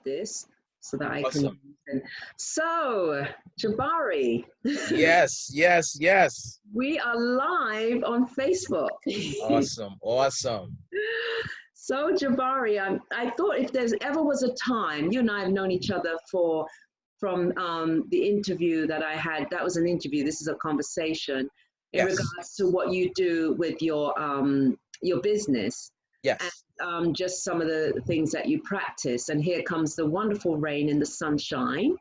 this so that I can. Awesome. So, Jabari, Yes, yes, yes. we are live on Facebook. Awesome, awesome. So, Jabari, I thought if there's ever was a time, you and I have known each other from the interview that I had. That was an interview. This is a conversation in Yes, regards to what you do with your business. And yes, just some of the things that you practice. And here comes the wonderful rain and the sunshine.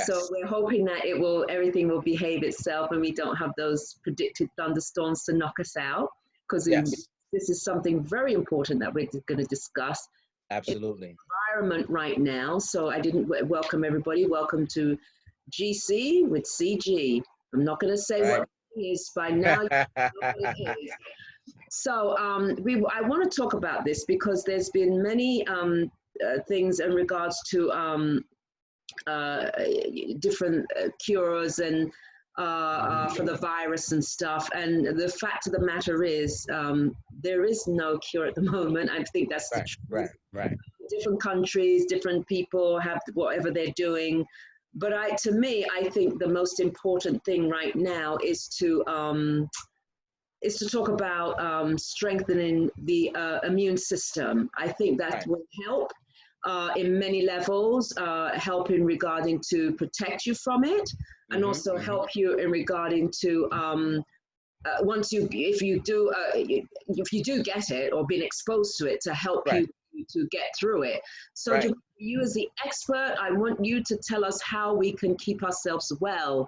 So yes, we're hoping that everything will behave itself and we don't have those predicted thunderstorms to knock us out, because yes, this is something very important that we're going to discuss in the absolutely. environment right now. So I didn't welcome everybody. Welcome to GC with CG. I'm not going to say what Right. it is by now. You know what it is. So I want to talk about this because there's been many things in regards to uh, different cures and for the virus and stuff. And the fact of the matter is, there is no cure at the moment. I think that's the Right, truth. right, right. Different countries, different people have whatever they're doing. But to me, I think the most important thing right now is to talk about strengthening the immune system. I think that Right. will help in many levels, help in regarding to protect you from it, and Mm-hmm, also mm-hmm. help you in regarding to if you do get it or been exposed to it, to help Right, you to get through it. So right. you as the expert, I want you to tell us how we can keep ourselves well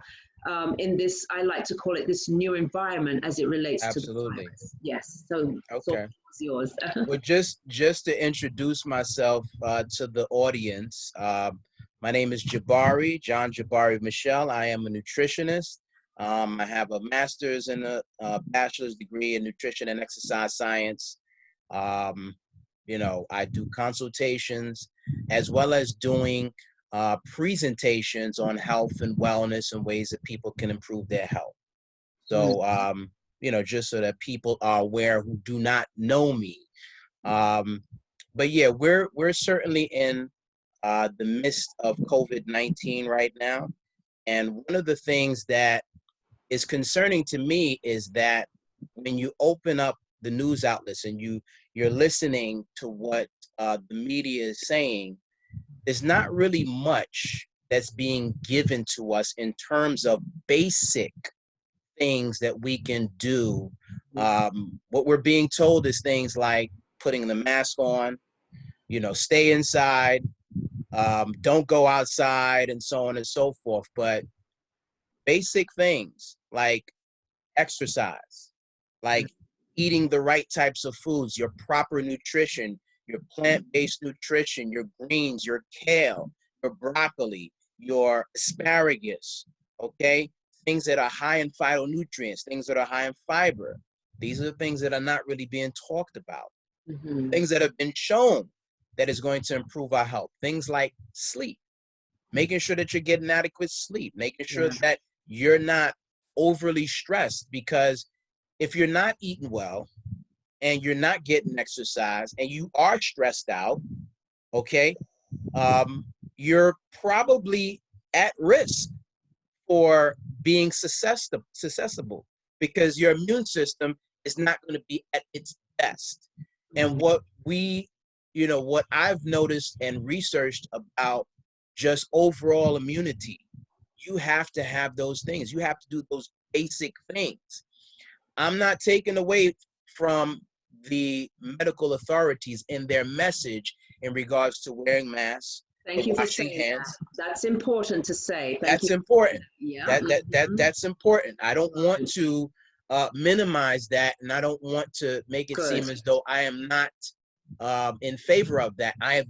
in this, I like to call it this new environment as it relates to the Absolutely. virus. Yes, so Okay. it's yours. Well, just to introduce myself to the audience, my name is Jabari, John Jabari Michelle. I am a nutritionist. I have a master's and a bachelor's degree in nutrition and exercise science. Um, I do consultations as well as doing presentations on health and wellness and ways that people can improve their health. Mm, So, just so that people are aware who do not know me. Um, but yeah, we're certainly in the midst of COVID-19 right now. And one of the things that is concerning to me is that when you open up the news outlets and you're listening to what the media is saying, there's not really much that's being given to us in terms of basic things that we can do. What we're being told is things like putting the mask on, stay inside, don't go outside, and so on and so forth. But basic things like exercise, like eating the right types of foods, your proper nutrition, your plant-based nutrition, your greens, your kale, your broccoli, your asparagus, okay? Things that are high in phytonutrients, things that are high in fiber. These are the things that are not really being talked about. mhm. Things that have been shown that is going to improve our health. Things like sleep, making sure that you're getting adequate sleep, making sure Yeah. that you're not overly stressed, because if you're not eating well and you're not getting exercise and you are stressed out, okay, you're probably at risk for being susceptible because your immune system is not going to be at its best. And Right. what I've noticed and researched about just overall immunity, you have to have those things. You have to do those basic things. I'm not taking away from the medical authorities in their message in regards to wearing masks, Thank you for washing saying that. hands. That's important to say. Thank you. That's important. Yeah. That's important. I don't want Right. to minimize that, and I don't want to make it Good. seem as though I am not in favor of that. I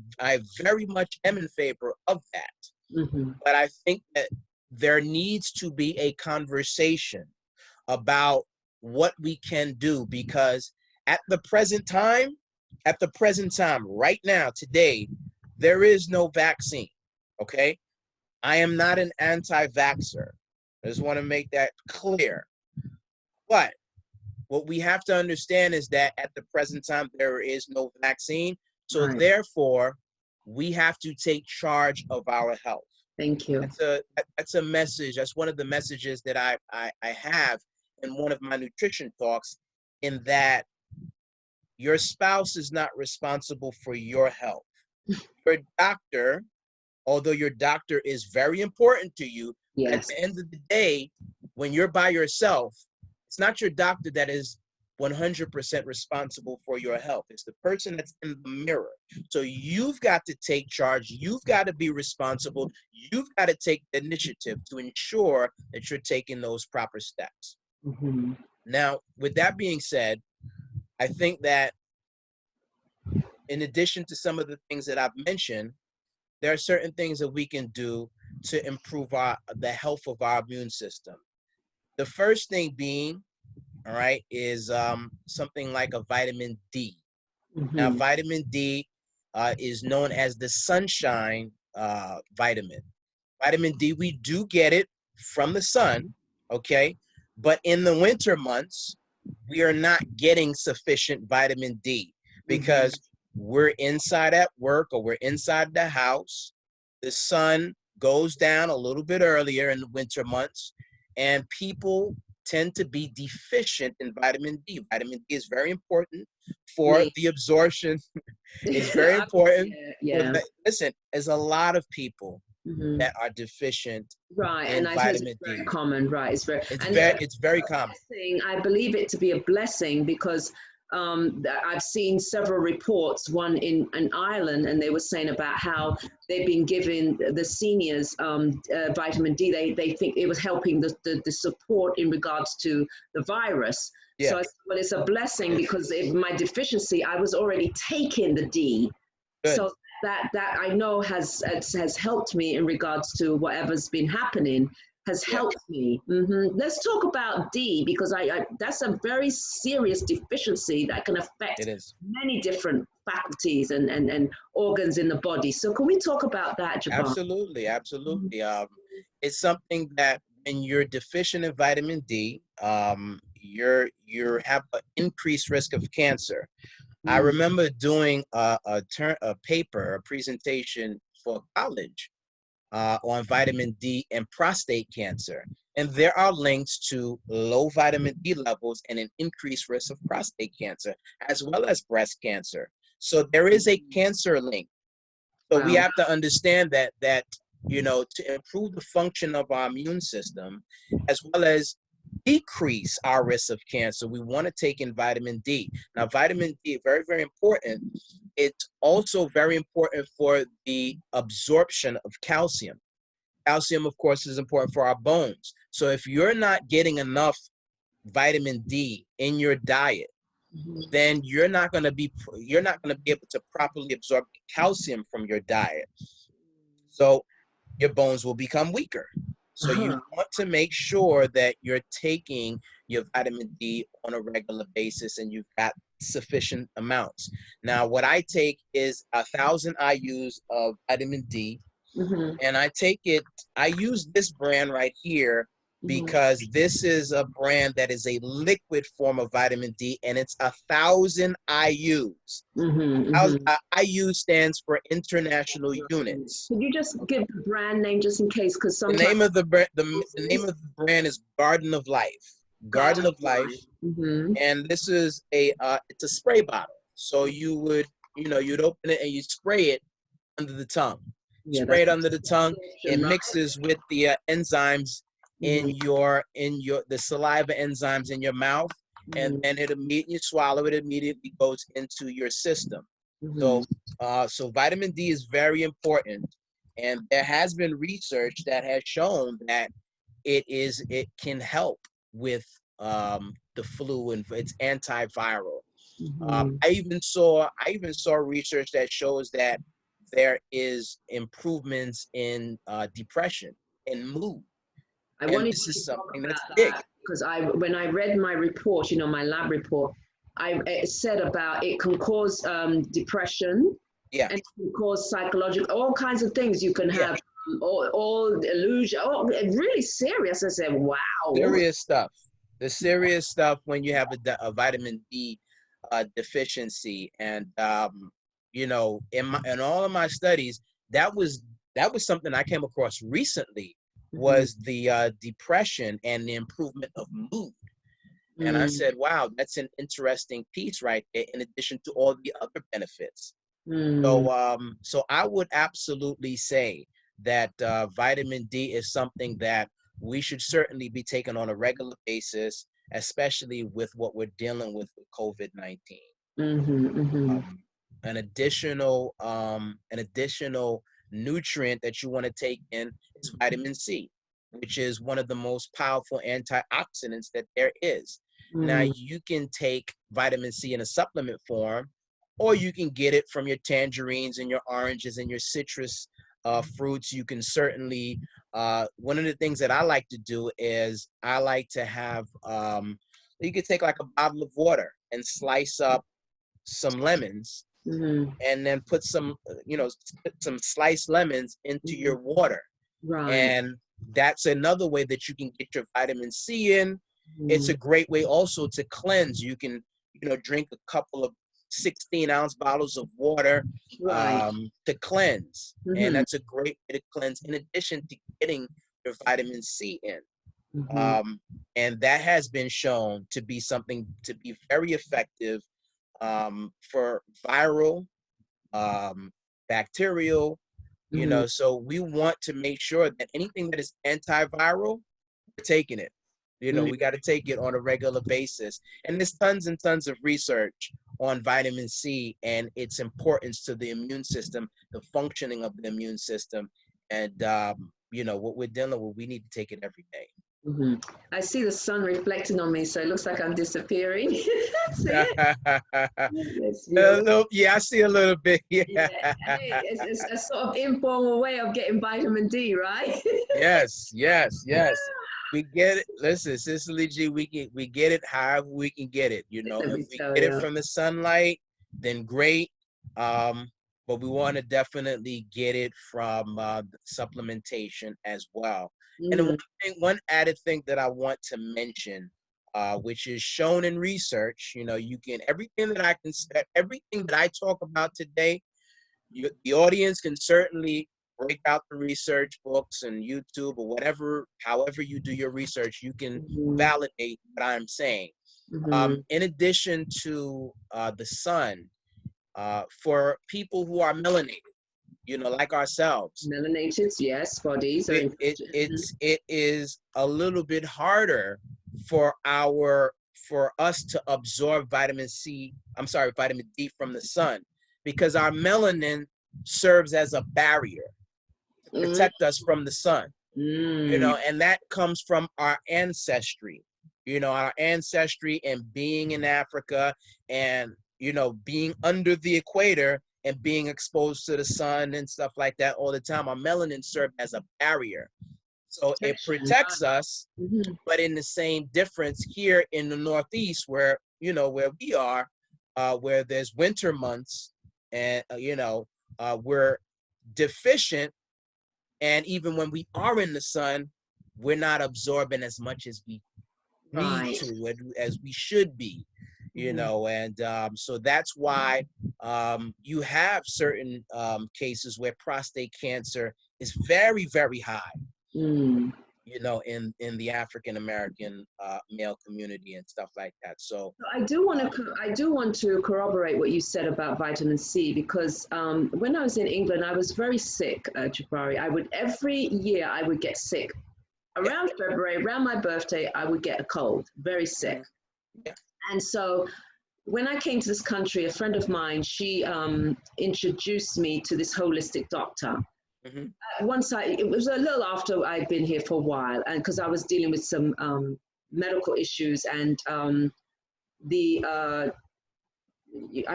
very much am in favor of that. Hmm. But I think that there needs to be a conversation about what we can do, because at the present time, right now, today, there is no vaccine. Okay. I am not an anti-vaxxer. I just want to make that clear. But what we have to understand is that at the present time, there is no vaccine. So Right. therefore, we have to take charge of our health. Thank you. That's a message. That's one of the messages that I have in one of my nutrition talks, in that your spouse is not responsible for your health. Your doctor, although your doctor is very important to you, at Yes. the end of the day, when you're by yourself, it's not your doctor that is 100% responsible for your health. It's the person that's in the mirror. So you've got to take charge. You've got to be responsible. You've got to take the initiative to ensure that you're taking those proper steps. Mm-hmm. Now, with that being said, I think that in addition to some of the things that I've mentioned, there are certain things that we can do to improve the health of our immune system. The first thing being, all right, is something like a vitamin D. Now, Mm-hmm. vitamin D is known as the sunshine vitamin. Vitamin D, we do get it from the sun, okay? But in the winter months, we are not getting sufficient vitamin D because we're inside at work or we're inside the house. The sun goes down a little bit earlier in the winter months, and people tend to be deficient in vitamin D. Vitamin D is very important for Me. the absorption. It's very important. Yeah. Listen, there's a lot of people Mm-hmm. that are deficient Right, and in I suppose it's vitamin very D. common, right? It's very common. Blessing, I believe it to be a blessing because I've seen several reports, one in Ireland, and they were saying about how they've been giving the seniors vitamin D. They think it was helping the support in regards to the virus. Yeah. So I said, well, it's a blessing because my deficiency, I was already taking the D. Good. So that I know has helped me in regards to whatever's been happening, has helped me. Let's talk about D, because I that's a very serious deficiency that can affect many different faculties and organs in the body. So can we talk about that, Jabari? Absolutely. It's something that when you're deficient in vitamin D, you have an increased risk of cancer. I remember doing a presentation for college on vitamin D and prostate cancer. And there are links to low vitamin D levels and an increased risk of prostate cancer, as well as breast cancer. So there is a cancer link. So we have to understand that to improve the function of our immune system, as well as decrease our risk of cancer, we want to take in vitamin D. Now, vitamin D is very, very important. It's also very important for the absorption of calcium. Calcium, of course, is important for our bones. So if you're not getting enough vitamin D in your diet, then you're not going to be able to properly absorb calcium from your diet. So your bones will become weaker. So you want to make sure that you're taking your vitamin D on a regular basis and you've got sufficient amounts. Now, what I take is 1,000 IUs of vitamin D, and I use this brand right here because this is a brand that is a liquid form of vitamin D, and it's 1,000 IUs. IU stands for international units. Could you just give the brand name just in case? Because sometimes the name of the brand is Garden of Life. Garden of Life, and this is it's a spray bottle. So you'd open it and you spray it under the tongue. Spray it under the tongue. It mixes with the enzymes in the saliva enzymes in your mouth, and then you swallow it. Immediately goes into your system. So vitamin D is very important, and there has been research that has shown that it can help with the flu, and it's antiviral. I even saw research that shows that there is improvements in depression and mood. And this is something that's big. Because when I read my report, my lab report, it said about it can cause depression, and it can cause psychological, all kinds of things you can have, all illusion, really serious. I said, wow. Serious stuff. The serious stuff when you have a vitamin D deficiency, and in all of my studies, that was something I came across recently, Mm-hmm. was the depression and the improvement of mood. And I said, wow, that's an interesting piece right there, in addition to all the other benefits. So I would absolutely say that vitamin D is something that we should certainly be taking on a regular basis, especially with what we're dealing with COVID-19. An additional nutrient that you want to take in is vitamin C, which is one of the most powerful antioxidants that there is. Now, you can take vitamin C in a supplement form, or you can get it from your tangerines and your oranges and your citrus fruits. You can certainly, one of the things that I like to do is I like to have, you could take like a bottle of water and slice up some lemons, and then put some, put some sliced lemons into your water. Right. And that's another way that you can get your vitamin C in. It's a great way also to cleanse. You can, drink a couple of 16-ounce bottles of water to cleanse. And that's a great way to cleanse, in addition to getting your vitamin C in. And that has been shown to be something to be very effective for viral, bacterial, so we want to make sure that anything that is antiviral, we're taking it. We got to take it on a regular basis. And there's tons and tons of research on vitamin C and its importance to the immune system, the functioning of the immune system. And, what we're dealing with, we need to take it every day. I see the sun reflecting on me, so it looks like I'm disappearing. See it? Yeah, I see a little bit. Yeah. Hey, it's a sort of informal way of getting vitamin D, right? Yes. We get it. Listen, Cicely G, we get it however we can get it. If we get it from the sunlight, then great. But we want to definitely get it from supplementation as well. And one added thing that I want to mention, which is shown in research, you can, everything that I talk about today, the audience can certainly break out the research books and YouTube or whatever, however you do your research, you can validate what I'm saying. In addition to the sun, for people who are melanated, like ourselves. Melanated, yes, bodies. It is a little bit harder for us to absorb vitamin D from the sun, because our melanin serves as a barrier to protect us from the sun. And that comes from our ancestry, and being in Africa, and being under the equator and being exposed to the sun and stuff like that all the time. Our melanin served as a barrier, so it protects us. But in the same difference here in the Northeast, where we are, where there's winter months, and we're deficient, and even when we are in the sun, we're not absorbing as much as we need to, as we should be. And so that's why you have certain cases where prostate cancer is very, very high, in the African American male community and stuff like that. So I do want to corroborate what you said about vitamin C, because when I was in England, I was very sick, Jabari. Every year I would get sick. Around February, around my birthday, I would get a cold, very sick. And so when I came to this country, a friend of mine, she introduced me to this holistic doctor. It was a little after I'd been here for a while, and because I was dealing with some medical issues, and I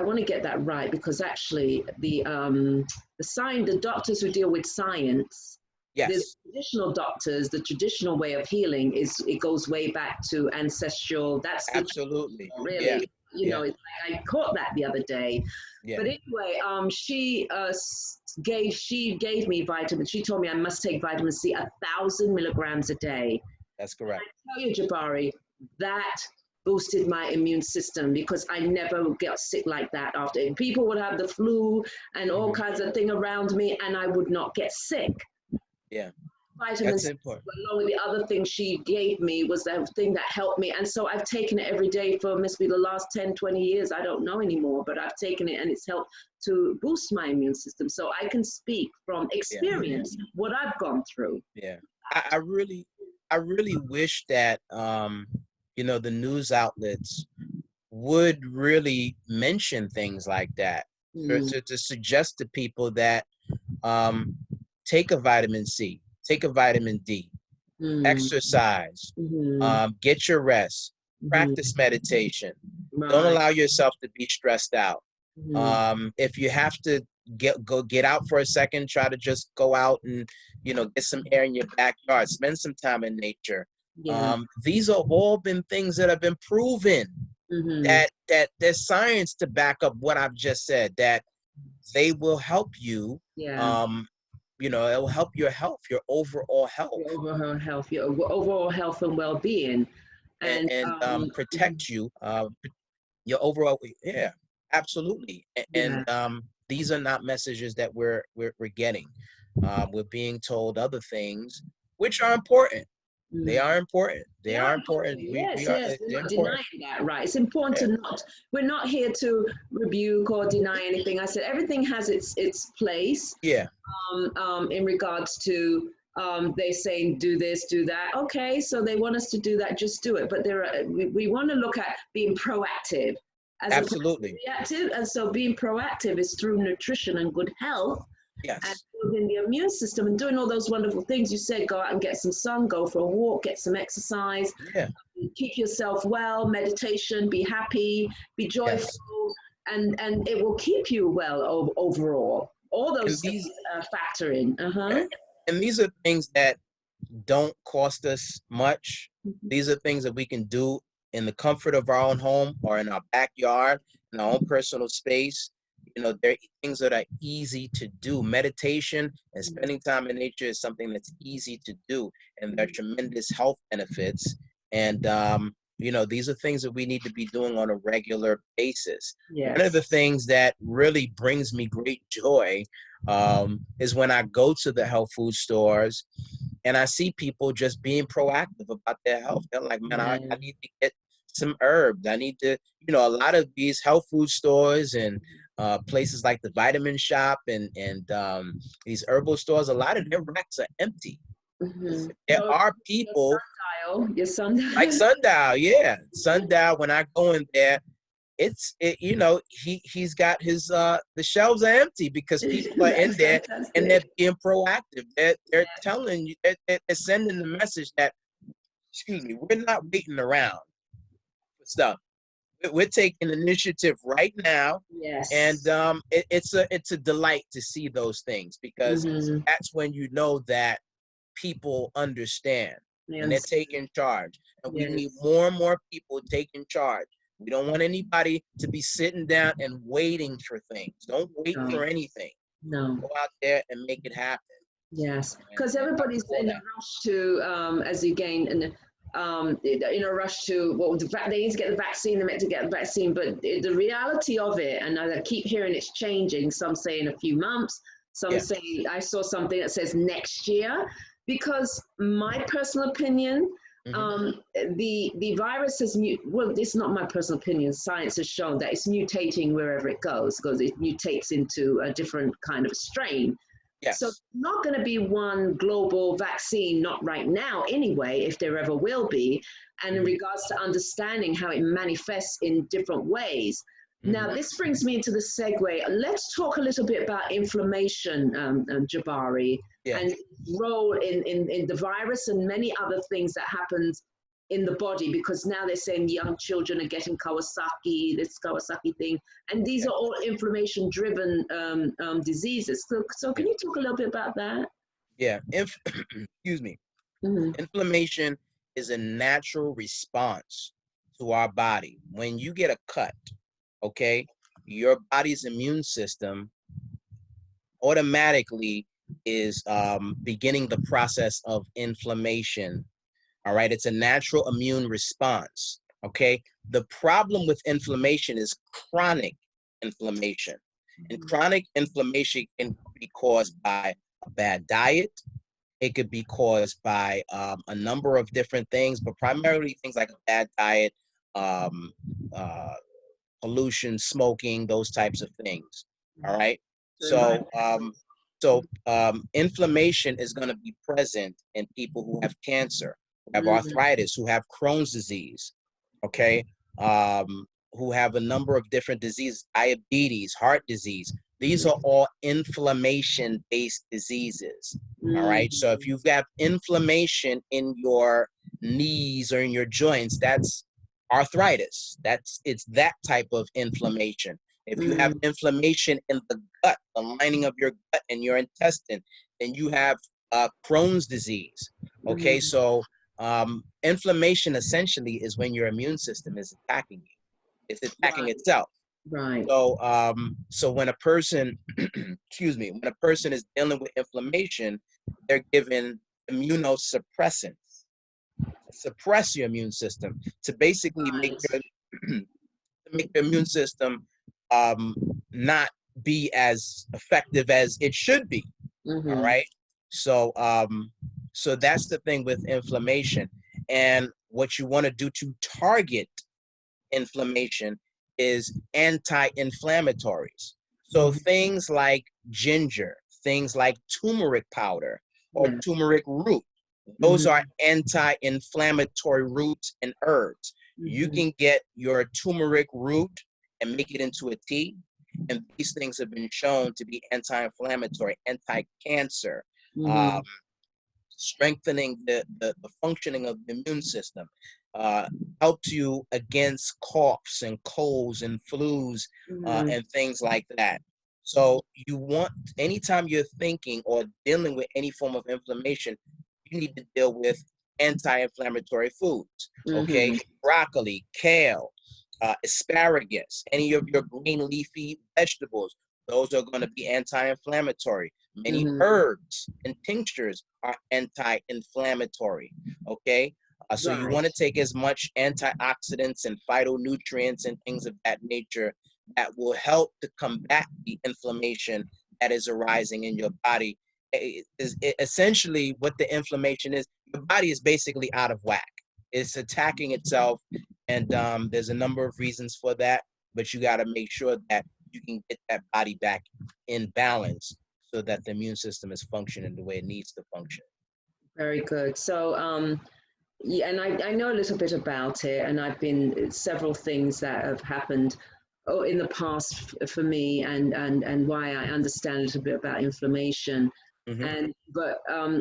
want to get that right, because actually the doctors who deal with science, the traditional doctors, the traditional way of healing it goes way back to ancestral. That's absolutely really. It's like I caught that the other day. But anyway, she gave me vitamin. She told me I must take vitamin C 1,000 milligrams a day. That's correct. And I tell you, Jabari, that boosted my immune system, because I never get sick like that after. People would have the flu and all kinds of thing around me, and I would not get sick. Yeah, Vitamin that's C, important. along with the other thing she gave me, was the thing that helped me. And so I've taken it every day for must be the last 10, 20 years. I don't know anymore, but I've taken it and it's helped to boost my immune system. So I can speak from Yeah, experience what I've gone through. yeah. I really, I really wish that you know, the news outlets would really mention things like that, Mm, to suggest to people that um, take a vitamin C, take a vitamin D, mm, exercise, mm, get your rest, mm, practice meditation. Don't right. allow yourself to be stressed out. Mm, If you have to get out for a second, try to just go out and, you know, get some air in your backyard, spend some time in nature. yeah. These are all been things that have been proven, Mm-hmm. that there's science to back up what I've just said, that they will help you. Yeah. Um, you know, it will help your health, your overall health, Your overall health and well-being. And and mhm, protect you, your overall. Yeah, absolutely. yeah. And these are not messages that we're getting. We're being told other things, which are important. They Mm. are important. They They are are important. important. We Yes, are. yes. We're They're not important. denying that, right? It's important Yeah. to not. We're not here to rebuke or deny anything. I said everything has its place. Yeah. In regards to they saying do this, do that. Okay, so they want us to do that. Just do it. But we want to look at being proactive as opposed to Absolutely. reactive. And so being proactive is through nutrition and good health and Yes. building the immune system and doing all those wonderful things you said. Go out and get some sun, go for a walk, get some exercise, Yeah. keep yourself well, meditation, be happy, be joyful, Yes. and it will keep you well overall. All And those things these. factor in. Yeah. And these are things that don't cost us much. These are things that we can do in the comfort of our own home or in our backyard, in our own personal space. You know, they're things that are easy to do. Meditation and spending time in nature is something that's easy to do, and there are tremendous health benefits. And you know, these are things that we need to be doing on a regular basis. One of Yes. the things that really brings me great joy is when I go to the health food stores and I see people just being proactive about their health. They're like, man, I Yeah. need to get some herbs. I need to, you know, a lot of these health food stores and places like the Vitamin Shop and these herbal stores, a lot of their racks are empty. Mm-hmm. There So are your people sundial, your like sundial. Sundial, yeah, Sundial. When I go in there, you know, he's got his the shelves are empty because people are in That's there and they're fantastic. being proactive. They're Yeah. telling you, they're sending the message that, excuse me, we're not waiting around for stuff. We're taking initiative right now, and Yes. it's a delight to see those things, because Mm-hmm. that's when you know that people understand I and they're understand. taking charge. And we need Yes. more and more people taking charge. We don't want anybody to be sitting down and waiting for things. Don't wait No. for anything. No. Go out there and make it happen, Yes, because and help everybody's with all in a that. rush to, as you gain, in a rush to, well, they need to get the vaccine, they're meant to get the vaccine, but the reality of it, and I keep hearing it's changing, some say in a few months, some Yeah. say, I saw something that says next year, because my personal opinion, Hmm. um, the virus has, well, it's not my personal opinion, science has shown that it's mutating wherever it goes, because it mutates into a different kind of strain. So Yes. not going to be one global vaccine, not right now anyway, if there ever will be. And in Hmm. regards to understanding how it manifests in different ways. Hmm. Now, this brings me to the segue. Let's talk a little bit about inflammation, Jabari, Yeah. and role in the virus and many other things that happens in the body, because now they're saying young children are getting Kawasaki, this Kawasaki thing, and these Yeah. are all inflammation driven diseases. So Yeah. can you talk a little bit about that? Yeah. Excuse me. Mm-hmm. Inflammation is a natural response to our body. When you get a cut, okay, your body's immune system automatically is beginning the process of inflammation. All right, it's a natural immune response. Okay. The problem with inflammation is chronic inflammation. And chronic inflammation can be caused by a bad diet. It could be caused by a number of different things, but primarily things like a bad diet, um, uh, pollution, smoking, those types of things. All right. So, inflammation is going to be present in people who have cancer, who have arthritis, who have Crohn's disease. Okay. Who have a number of different diseases, diabetes, heart disease. These are all inflammation-based diseases. All right. So if you've got inflammation in your knees or in your joints, that's arthritis. It's that type of inflammation. If you have inflammation in the gut, the lining of your gut and your intestine, then you have Crohn's disease. Okay, so inflammation essentially is when your immune system is attacking you. It's attacking itself. Right. So, so when a person, excuse me, when a person is dealing with inflammation, they're given immunosuppressants, suppress your immune system to basically make your immune system not be as effective as it should be. All right. So, so that's the thing with inflammation. And what you want to do to target inflammation is anti-inflammatories. So things like ginger, things like turmeric powder or turmeric root, those are anti-inflammatory roots and herbs. You can get your turmeric root and make it into a tea. And these things have been shown to be anti-inflammatory, anti-cancer, strengthening the functioning of the immune system, helps you against coughs and colds and flus and things like that. So you want, anytime you're thinking or dealing with any form of inflammation, you need to deal with anti-inflammatory foods. Okay, broccoli, kale, asparagus, any of your green leafy vegetables, those are going to be anti-inflammatory. Many herbs and tinctures are anti-inflammatory. Okay, so you want to take as much antioxidants and phytonutrients and things of that nature that will help to combat the inflammation that is arising in your body. Essentially, what the inflammation is, your body is basically out of whack. It's attacking itself, and there's a number of reasons for that, but you got to make sure that you can get that body back in balance so that the immune system is functioning the way it needs to function. Very good. So, yeah, and I know a little bit about it, and I've been several things that have happened in the past for me, and why I understand a little bit about inflammation. But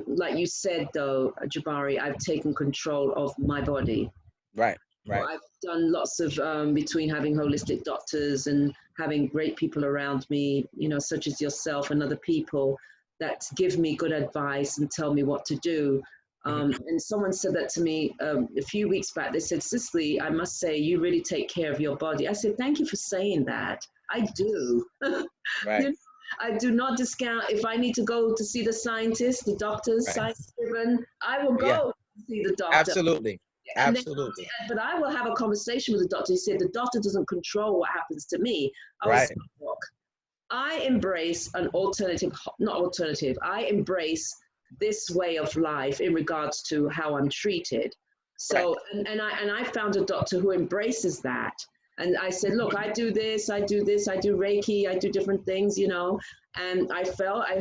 like you said, though, Jabari, I've taken control of my body. Right. Well, I've done lots of between having holistic doctors and having great people around me, you know, such as yourself and other people that give me good advice and tell me what to do. And someone said that to me a few weeks back. They said, Cicely, I must say, you really take care of your body. I said, thank you for saying that. I do. Right. You know, I do not discount if I need to go to see the scientists, the doctors, science-driven, I will go see the doctor. Absolutely. Absolutely. But I will have a conversation with the doctor. He said, the doctor doesn't control what happens to me. I embrace an alternative, not alternative, I embrace this way of life in regards to how I'm treated. So, and I found a doctor who embraces that. And I said, look, I do this, I do Reiki, I do different things, you know, and I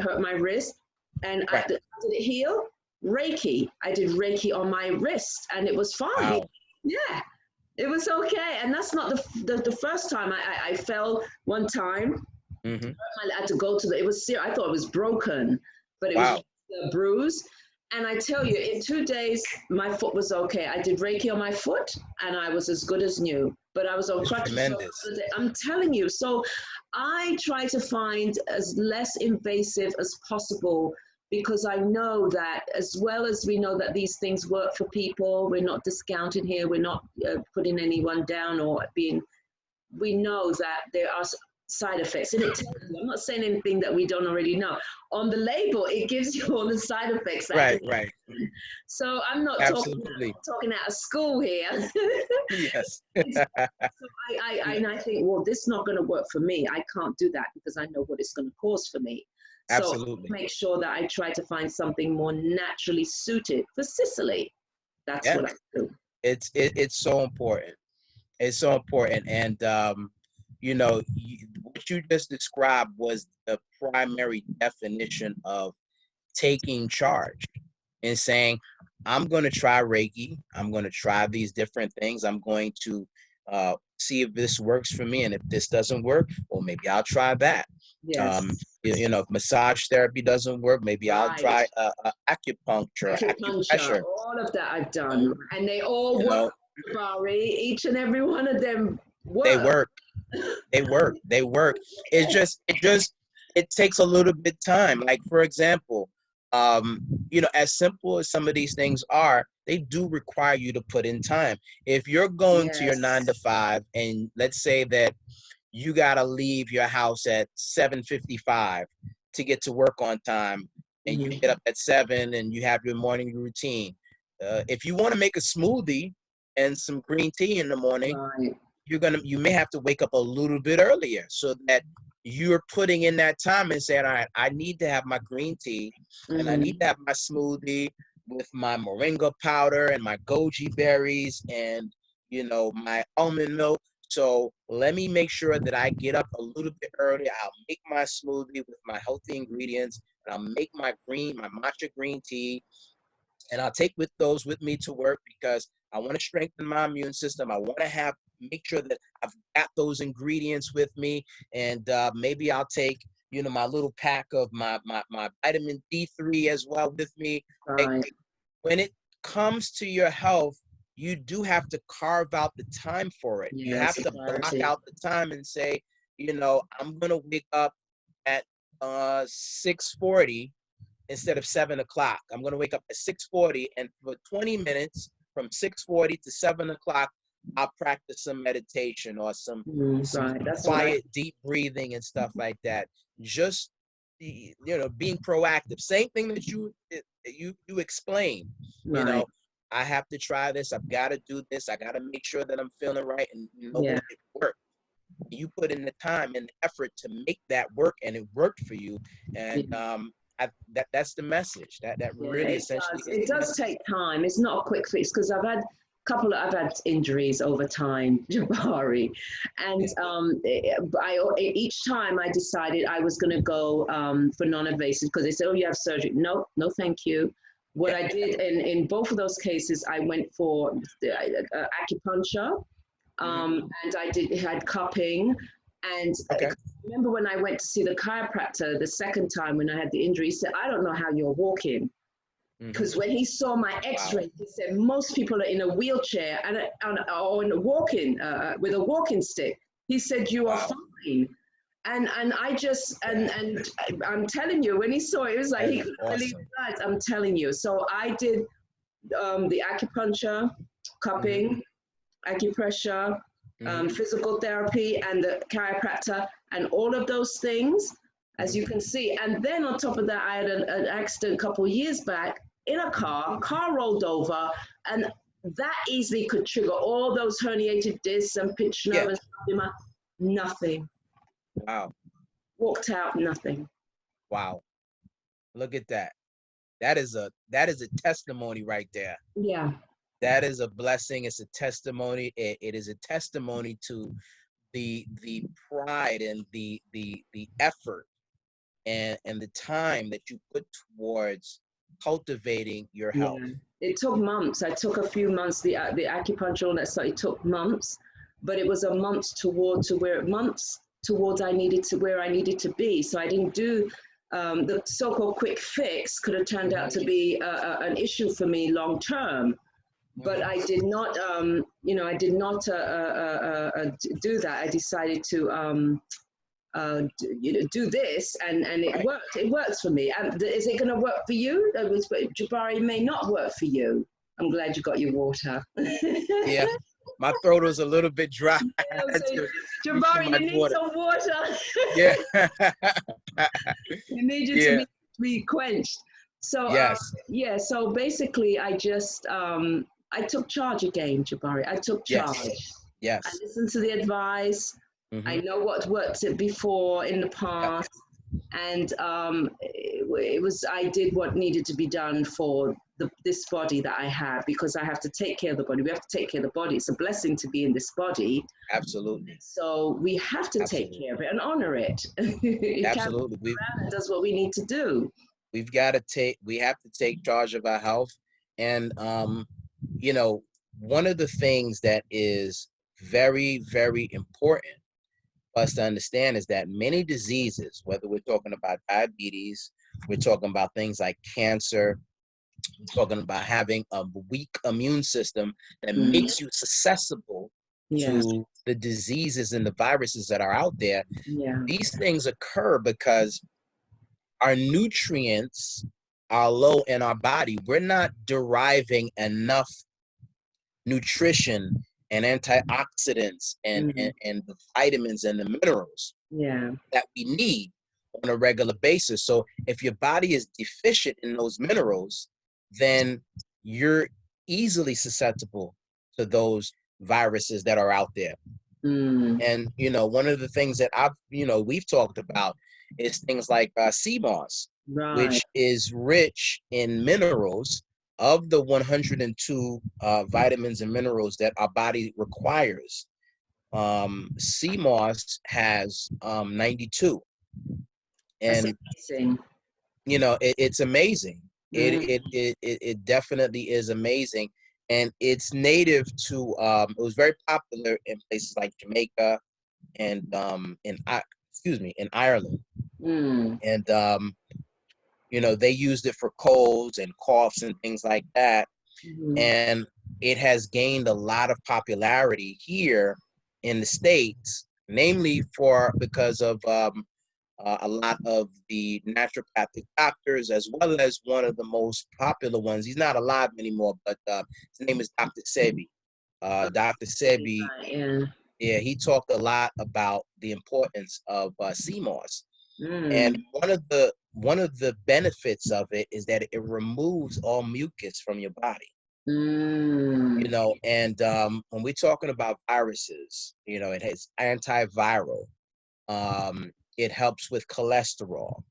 hurt my wrist, and did it heal? Reiki. I did Reiki on my wrist, and it was fine. Wow. Yeah, it was okay. And that's not the first time. I fell one time. I had to go to it was serious. I thought it was broken, but it was a bruise. And I tell you, in 2 days, my foot was okay. I did Reiki on my foot, and I was as good as new. But I was on crutches. I'm telling you. So I try to find as less invasive as possible, because I know that, as well as we know that these things work for people, we're not discounting here, we're not putting anyone down or being, we know that there are side effects, and it tells you, I'm not saying anything that we don't already know. On the label, it gives you all the side effects. Right, right. So I'm not Absolutely. talking out of school here. Yes. So I think, well, this is not going to work for me. I can't do that because I know what it's going to cause for me. So Absolutely. make sure that I try to find something more naturally suited for Sicily. That's what I do. It's so important. It's so important. And, you know, what you just described was the primary definition of taking charge and saying, I'm going to try Reiki. I'm going to try these different things. I'm going to see if this works for me. And if this doesn't work, well, maybe I'll try that. Yes. You know, if massage therapy doesn't work, maybe I'll try acupuncture, acupressure. All of that I've done. And they all work, Jabari. Each and every one of them work. They work. They work. They work. It takes a little bit time. Like, for example, you know, as simple as some of these things are, they do require you to put in time. If you're going to your 9 to 5, and let's say that you got to leave your house at 7:55 to get to work on time, and you get up at 7 and you have your morning routine. If you want to make a smoothie and some green tea in the morning, you may have to wake up a little bit earlier so that you're putting in that time and saying, all right, I need to have my green tea and I need to have my smoothie with my moringa powder and my goji berries and, you know, my almond milk. So let me make sure that I get up a little bit early. I'll make my smoothie with my healthy ingredients, and I'll make my matcha green tea, and I'll take those with me to work because I want to strengthen my immune system. I want to make sure that I've got those ingredients with me, and maybe I'll take, you know, my little pack of my vitamin D3 as well with me. Right. When it comes to your health, you do have to carve out the time for it. You have to block out the time and say, you know, I'm going to wake up at 6:40 instead of 7 o'clock. I'm going to wake up at 6:40, and for 20 minutes from 6:40 to 7 o'clock, I'll practice some meditation or some quiet, deep breathing and stuff like that. Just, you know, being proactive. Same thing that you explained. You know, I have to try this. I've got to do this. I got to make sure that I'm feeling right, and you know, it worked. You put in the time and the effort to make that work, and it worked for you. And that's the message. That really essentially. It does take time. It's not a quick fix because I've had injuries over time, Jabari, and each time I decided I was going to go for non-invasive because they said, "Oh, you have surgery." No, thank you. What I did in both of those cases, I went for acupuncture, and I had cupping. And I remember when I went to see the chiropractor the second time when I had the injury, he said, "I don't know how you're walking." Because when he saw my X-ray, he said most people are in a wheelchair or in a walking with a walking stick. He said you are fine, and I just and I'm telling you, when he saw it, it was like he couldn't believe his eyes. I'm telling you. So I did the acupuncture, cupping, acupressure, physical therapy, and the chiropractor, and all of those things, as you can see. And then on top of that, I had an accident a couple of years back in a car rolled over, and that easily could trigger all those herniated discs and pinched nerve and stuff in my nothing. Wow. Walked out, nothing. Wow. Look at that. That is a testimony right there. Yeah. That is a blessing. It's a testimony. It is a testimony to the pride and the effort and the time that you put towards cultivating your health. It took months. I took a few months. The acupuncture and that stuff. It took months, but it was a months towards where I needed to be. So I didn't do the so-called quick fix. Could have turned out to be an issue for me long term. But I did not, do that. I decided to, do this, and it worked. It works for me. Is it going to work for you? Jabari, may not work for you. I'm glad you got your water. my throat was a little bit dry. I Yeah, had so, to reach for Jabari, my you need water. some water. Yeah. You need you to Yeah. be quenched. So Yes. yeah, so basically I just I took charge again, Jabari. I took Yes. charge. I Yes. listened to the advice. I Mm-hmm. know what worked it before in the Yep. past, and it was I did what needed to be done for this body that I have, because I have to take care of the body. We have to take care of the body. It's a blessing to be in this body, Absolutely. so we have to take Absolutely. care of it and honor it. It can't Absolutely. be around and does what we need to do. We've got to we have to take charge of our health. And you know, one of the things that is very, very important for us to understand is that many diseases, whether we're talking about diabetes, we're talking about things like cancer, we're talking about having a weak immune system that Mm, makes you susceptible yeah, to the diseases and the viruses that are out there. yeah. These things occur because our nutrients are low in our body. We're not deriving enough nutrition and antioxidants Mm, and the vitamins and the minerals yeah. that we need on a regular basis. So if your body is deficient in those minerals, then you're easily susceptible to those viruses that are out there. Mm, And one of the things that we've talked about is things like sea moss, right. which is rich in minerals. Of the 102 vitamins and minerals that our body requires, sea moss has 92. That's And amazing. it's amazing. it, Mm, it it it it definitely is amazing. And it's native to it was very popular in places like Jamaica and in Ireland. mm, And they used it for colds and coughs and things like that. mm, And it has gained a lot of popularity here in the States, namely because of a lot of the naturopathic doctors, as well as one of the most popular ones. He's not alive anymore, but his name is Dr. Sebi. Dr. Sebi, right, yeah. yeah, he talked a lot about the importance of sea moss. And Mm, one of the benefits of it is that it removes all mucus from your body. mm, And when we're talking about viruses, it has antiviral. It helps with cholesterol.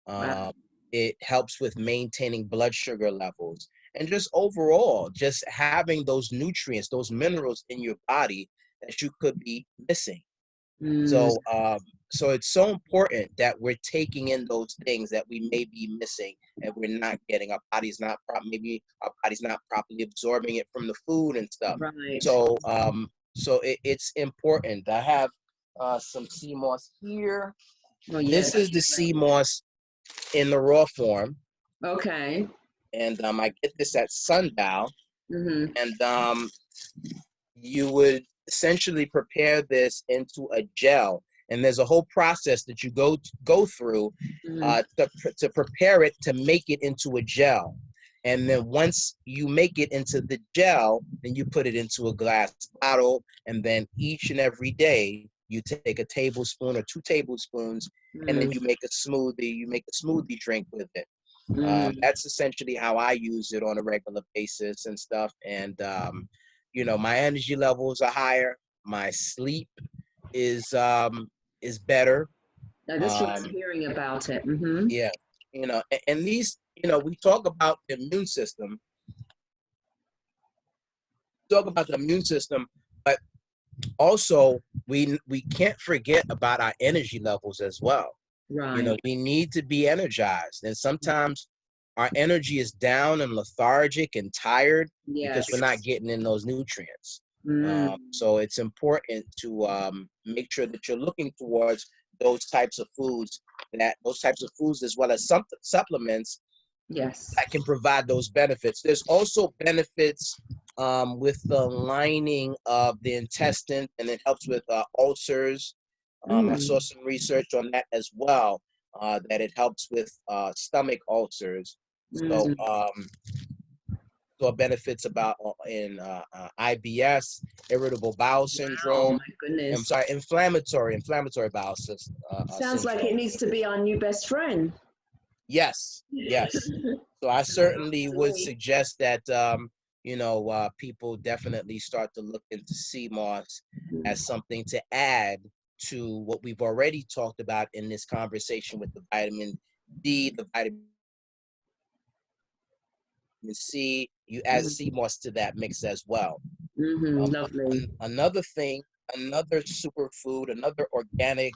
wow. Um, it helps with maintaining blood sugar levels, and just overall, just having those nutrients, those minerals in your body that you could be missing. Mm, So it's so important that we're taking in those things that we may be missing and we're not getting. Maybe our body's not properly absorbing it from the food and stuff. right. So it's important. I have some sea moss here. Oh, yeah. This is the sea moss in the raw form, Okay. and I get this at Sundial. Mm-hmm. And you would essentially prepare this into a gel, and there's a whole process that you go through Mm, to prepare it to make it into a gel. And then once you make it into the gel, then you put it into a glass bottle, and then each and every day you take a tablespoon or 2 tablespoons, and then mm, you make a smoothie drink with it. mm. That's essentially how I use it on a regular basis and stuff. And my energy levels are higher. My sleep is better. Now, this is what I'm Um, hearing about it. Mm-hmm. yeah, and these, we talk about the immune system, but also we can't forget about our energy levels as well. Right. We need to be energized, and sometimes our energy is down and lethargic and tired because we're Yes. not getting in those nutrients. Mm, So it's important to make sure that you're looking towards those types of foods, as well as some supplements yes. that can provide those benefits. There's also benefits with the lining of the intestine, and it helps with ulcers. I Mm, saw some research on that as well, that it helps with stomach ulcers. So mm, saw benefits about IBS, irritable bowel Oh syndrome. my I'm goodness. sorry, inflammatory bowel Sounds like it syndrome. needs to be our new best friend. Yes, yes. So I certainly would Sweet. suggest that people definitely start to look into sea moss as something to add to what we've already talked about in this conversation with the vitamin D, the vitamin C. You add sea moss to that mix as well. Lovely. Another thing, another superfood, another organic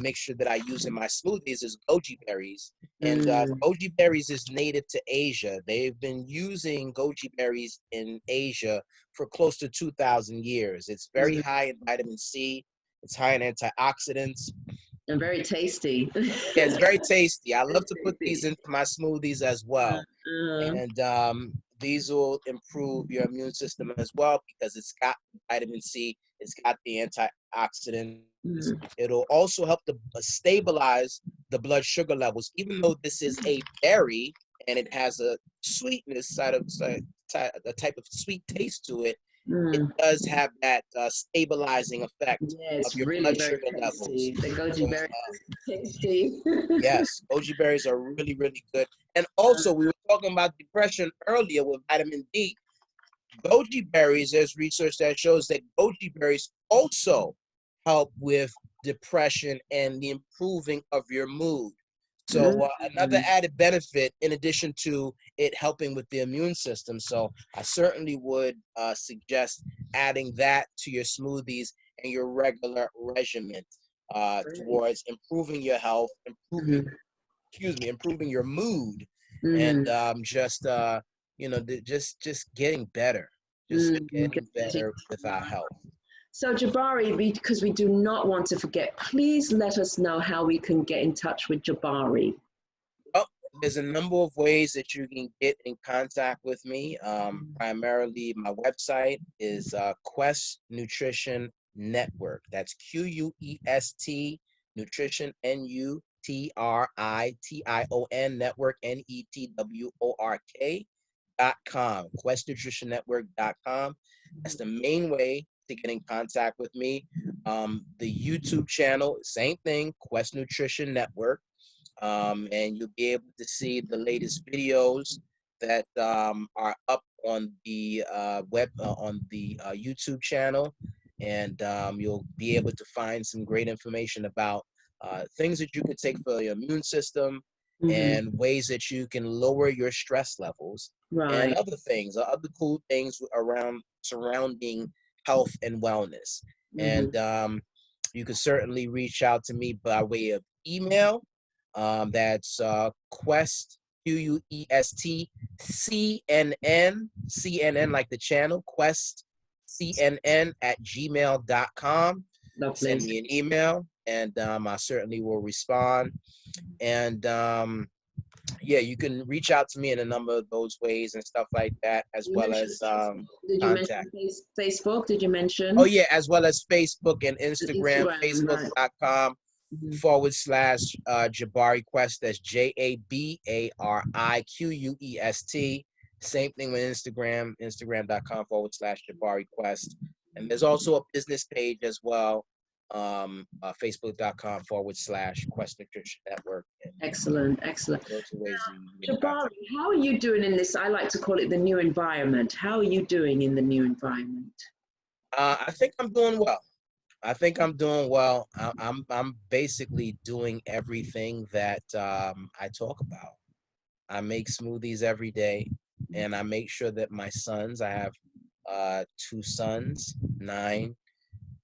mixture that I use in my smoothies is goji berries. And goji berries is native to Asia. They've been using goji berries in Asia for close to 2,000 years. It's very high in vitamin C. It's high in antioxidants. And very tasty. Yeah, it's very tasty. I love to put these Tasty. into my smoothies as well. And these will improve your immune system as well because it's got vitamin C, it's got the antioxidants. It'll also help to stabilize the blood sugar levels, even though this is a berry and it has a sweetness a type of sweet taste to it. It does have that stabilizing effect Yeah, of it's your really blood very sugar levels. tasty. The So, goji berry is tasty. yes, goji berries are really, really good. And also, we were talking about depression earlier with vitamin D. Goji berries, there's research that shows that goji berries also help with depression and the improving of your mood. So another added benefit in addition to it helping with the immune system. So I certainly would suggest adding that to your smoothies and your regular regimen towards improving your health, improving your mood, and just getting better, just getting better with our health. So, Jabari, because we do not want to forget, please let us know how we can get in touch with Jabari. Oh, there's a number of ways that you can get in contact with me. Primarily, my website is Quest Nutrition Network. That's QUEST Nutrition NUTRITION Network NETWORK.com. QuestNutritionNetwork.com. That's the main way to get in contact with me. The YouTube channel, same thing, Quest Nutrition Network. And you'll be able to see the latest videos that are up on the YouTube channel, and you'll be able to find some great information about things that you can take for your immune system and ways that you can lower your stress levels and Right. other things, other cool things around surrounding health and wellness. And you can certainly reach out to me by way of email. That's Quest, QUEST, CNN like the channel, Quest CNN at gmail.com. Lovely. Send me an email and I certainly will respond. And yeah, you can reach out to me in a number of those ways and stuff like that, as You well mentioned as Facebook. Did you mention contact. Facebook? Did you mention? Oh, yeah, as well as Facebook and Instagram, Instagram, right. facebook.com / Jabari Quest. That's JABARIQUEST. Same thing with Instagram, instagram.com / Jabari Quest. And there's also a business page as well, facebook.com / Quest Nutrition Network. And Excellent, excellent. those are ways you can Jabari, contact. how are you doing in this? I like to call it the new environment. How are you doing in the new environment? I think I'm doing well. I'm basically doing everything that I talk about. I make smoothies every day, and I make sure that my sons, I have two sons, 9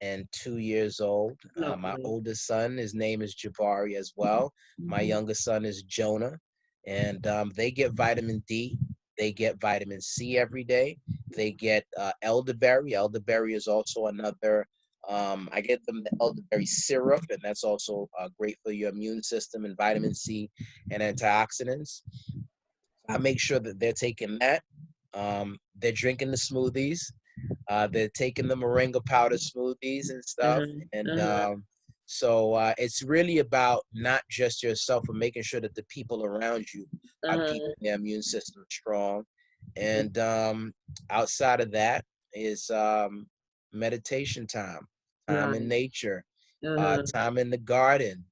and 2 years old. My Lovely. oldest son, his name is Jabari as well. My youngest son is Jonah, and they get vitamin D. They get vitamin C every day. They get elderberry. Elderberry is also another. I get them the elderberry syrup, and that's also great for your immune system and vitamin C and antioxidants. I make sure that they're taking that. They're drinking the smoothies. They're taking the moringa powder smoothies and stuff. And so it's really about not just yourself, but making sure that the people around you are keeping their immune system strong. And outside of that is meditation time, time in Right. nature, Uh-huh. time in the garden,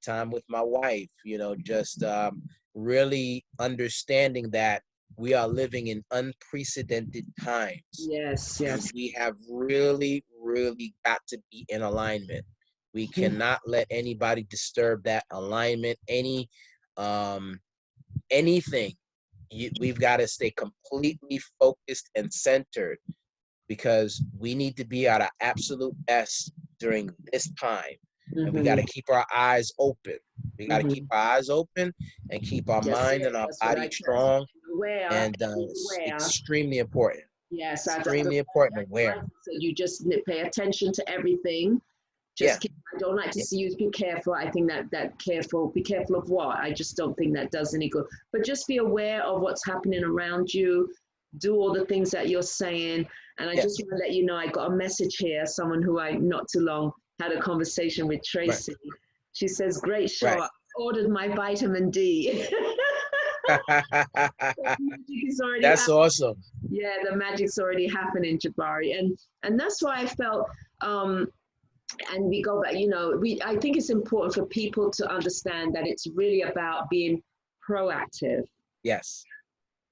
time with my wife, just really understanding that we are living in unprecedented times. Yes, And yes. we have really, really got to be in alignment. We cannot let anybody disturb that alignment, um, anything. We've got to stay completely focused and centered because we need to be at our absolute best during this time. And we got to Mm-hmm. keep our eyes open. We got to keep Mm-hmm. our eyes open and keep our That's mind it. and our That's what I body said. strong. Aware, And it's aware. extremely important. Yes, Extremely important. like Aware. you said, you just pay attention to everything. Yeah. Just I don't like to Yeah. see you be careful. I think that careful, be careful of what? I just don't think that does any good. But just be aware of what's happening around you. Do all the things that you're saying. And I Yeah. just want to let you know I got a message here, someone who I not too long had a conversation with, Right. Tracy. She says, great show. Right. I ordered my vitamin D. The magic is already That's happening. awesome. Yeah, the magic's already happening, Jabari. And that's why I felt and we go back, I think it's important for people to understand that it's really about being proactive. Yes.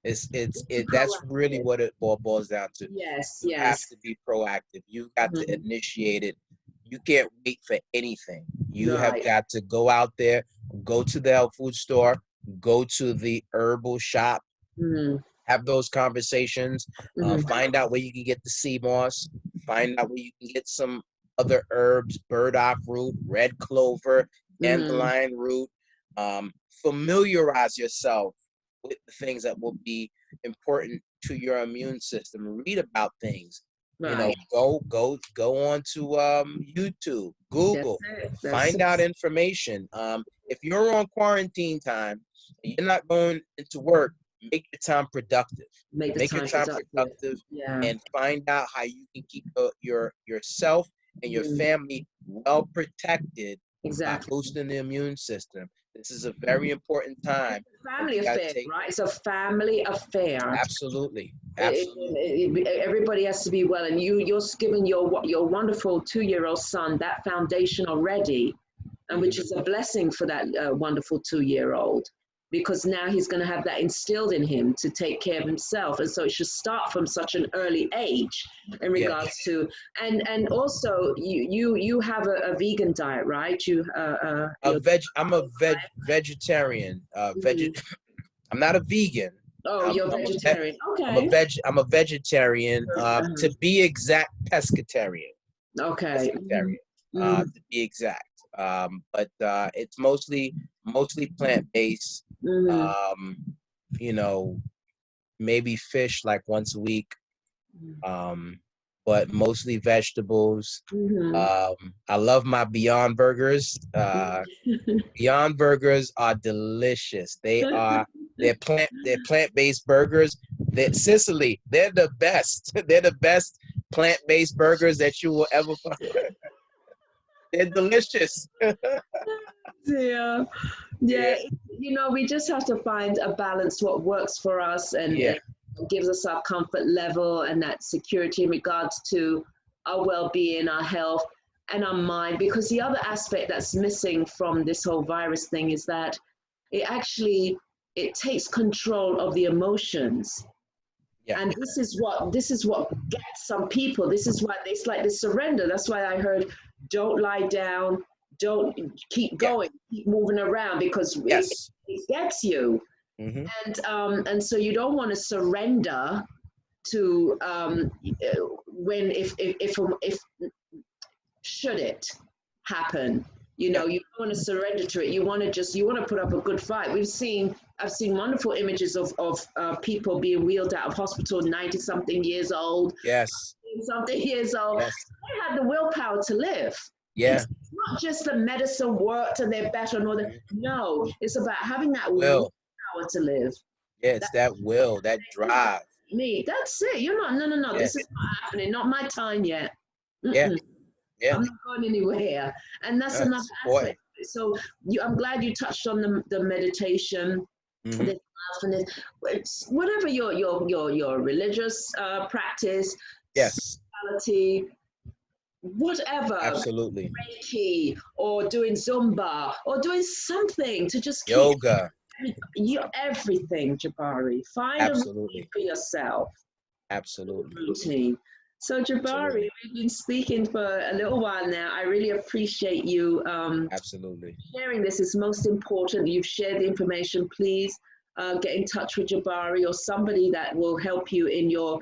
That's really Proactive. what it boils down to. Yes, You have yes. to be proactive. You've got to Mhm. initiate it. You can't wait for anything. You have Right. got to go out there, go to the health food store, go to the herbal shop, Mm-hmm. have those conversations, Mm-hmm. find out where you can get the sea moss, find out where you can get some other herbs, burdock root, red clover, Mm-hmm. dandelion root. Familiarize yourself with the things that will be important to your immune system. Read about things. Right. Go on to YouTube, That's Google, it. That's find it. out information. If you're on quarantine time, and you're not going into work, make your time productive. Make the Make your time time productive. productive Yeah. and find out how you can keep yourself and your Mhm. family well protected by Exactly. boosting the immune system. This is a very important It's time, a and family we got to affair, take right? It's a family affair. absolutely, absolutely. Everybody has to be well, and you're giving your wonderful 2-year-old son that foundation already, and which Mhm. is a blessing for that wonderful 2-year-old, because now he's going to have that instilled in him to take care of himself, and so it should start from such an early age in Yeah, regards to, and also you have a vegan diet, right? You're I'm a vegetarian. mhm. I'm not a vegan. Oh, I'm you're I'm a ve- vegetarian. Okay. I'm a vegetarian. To Uh-huh. be exact, pescatarian. Okay. Pescatarian. Mm-hmm. To be exact. But it's mostly plant based. Mm-hmm. Um, you know, maybe fish like once a week. Um, but mostly vegetables. Mm-hmm. I love my Beyond Burgers. Beyond Burgers are delicious. They're plant-based burgers. Sicily, they're the best. They're the best plant-based burgers that you will ever find. They're delicious. Yeah. Yeah, Yeah. We just have to find a balance, what works for us yeah, and gives us our comfort level and that security in regards to our well-being, our health, and our mind. Because the other aspect that's missing from this whole virus thing is that it takes control of the emotions. yeah, And this is what gets some people. This is why it's like they surrender. That's why I heard, don't lie down, don't keep yeah. going, keep moving around, because Yes. it gets you. Hmm. And so you don't want to surrender to when if should it happen. Yeah. You don't want to surrender to it. You want to put up a good fight. I've seen wonderful images of people being wheeled out of hospital, 90 something years old, Yes. something years old. Yes. They had the willpower to live. Yeah. It's not just the medicine worked and they're better and all that. Mhm. No, it's about having that Will. willpower to live. Yeah, That, it's that will, that drive. me, that's it. You're not, no, no, no. Yeah. This is not happening. Not my time yet. Yeah. Mm-mm. Yeah. I'm not going anywhere. And that's another That's aspect. important. So I'm glad you touched on the meditation Mm-hmm. There's mindfulness. It's whatever your religious practice, Yes, spirituality, whatever, absolutely. Reiki, or doing Zumba, or doing something to just keep Yoga, you everything, Jabari. Find a routine absolutely, for yourself. absolutely, Routine. So, Jabari, absolutely, we've been speaking for a little while now. I really appreciate you absolutely. sharing this. It's most important. You've shared the information. Please get in touch with Jabari or somebody that will help you in your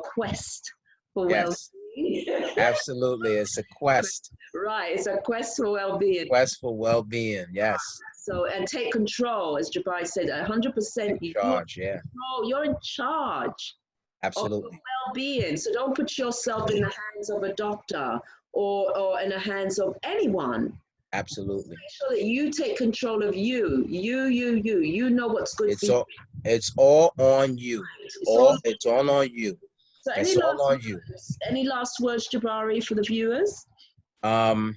quest for Yes, well-being. absolutely. It's a quest, Right, it's a quest for well-being. quest for well-being. Yes, So, and take control, as Jabari said, 100%. take charge. Yeah, You're in charge of your absolutely, well-being. So don't put yourself in the hands of a doctor or in the hands of anyone. absolutely. Make sure that you take control of you. You know what's good for It's you. all, it's all on you. It's all. It's all on you. So It's all on you. any last words, Jabari, for the viewers? Um,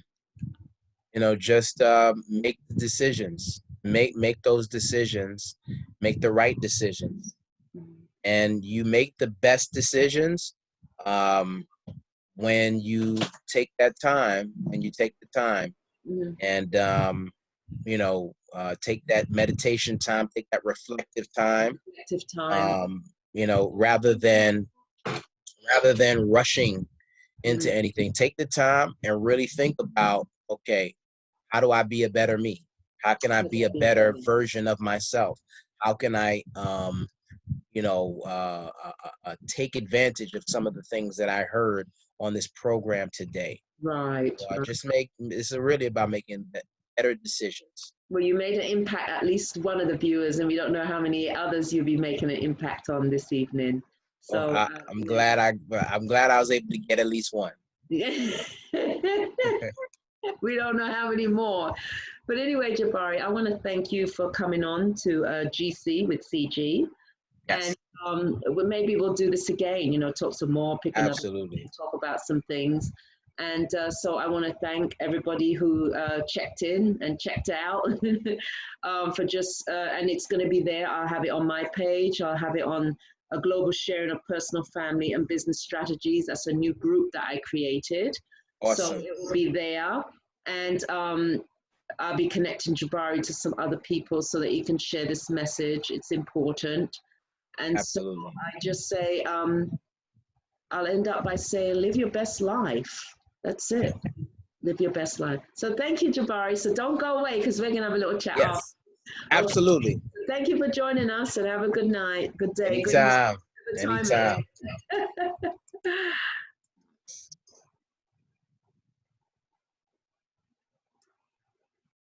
just make the decisions. Make those decisions. Make the right decisions, and you make the best decisions um, when you take that time. When you take the time, Mm, and take that meditation time, take that reflective time. Active time. Um, rather than rushing into Mm, anything, take the time and really think about, okay, how do I be a better me? How can I be a better version of myself? How can I take advantage of some of the things that I heard on this program today? right. Just make it's really about making better decisions. Well, you made an impact, at least one of the viewers, and we don't know how many others you'll be making an impact on this evening. Well, So, I'm glad I was able to get at least one. yeah. We don't know how many more. But anyway, Jabari, I want to thank you for coming on to GC with CG. And Yes, maybe we'll do this again, talk some more, pick another, absolutely, talk about some things. And so I want to thank everybody who checked in and checked out for just, and it's going to be there. I'll have it on my page. I'll have it on a global sharing of personal, family, and business strategies. That's a new group that I created. So awesome, it will be there. And I'll be connecting Jabari to some other people so that he can share this message. It's important. And so absolutely. I just say, I'll end up by saying, live your best life. That's it. Live your best life. So thank you, Jabari. So don't go away because we're going to have a little chat. Yes, Okay. absolutely. Thank you for joining us and have a good night, good day, Anytime, good time. anytime.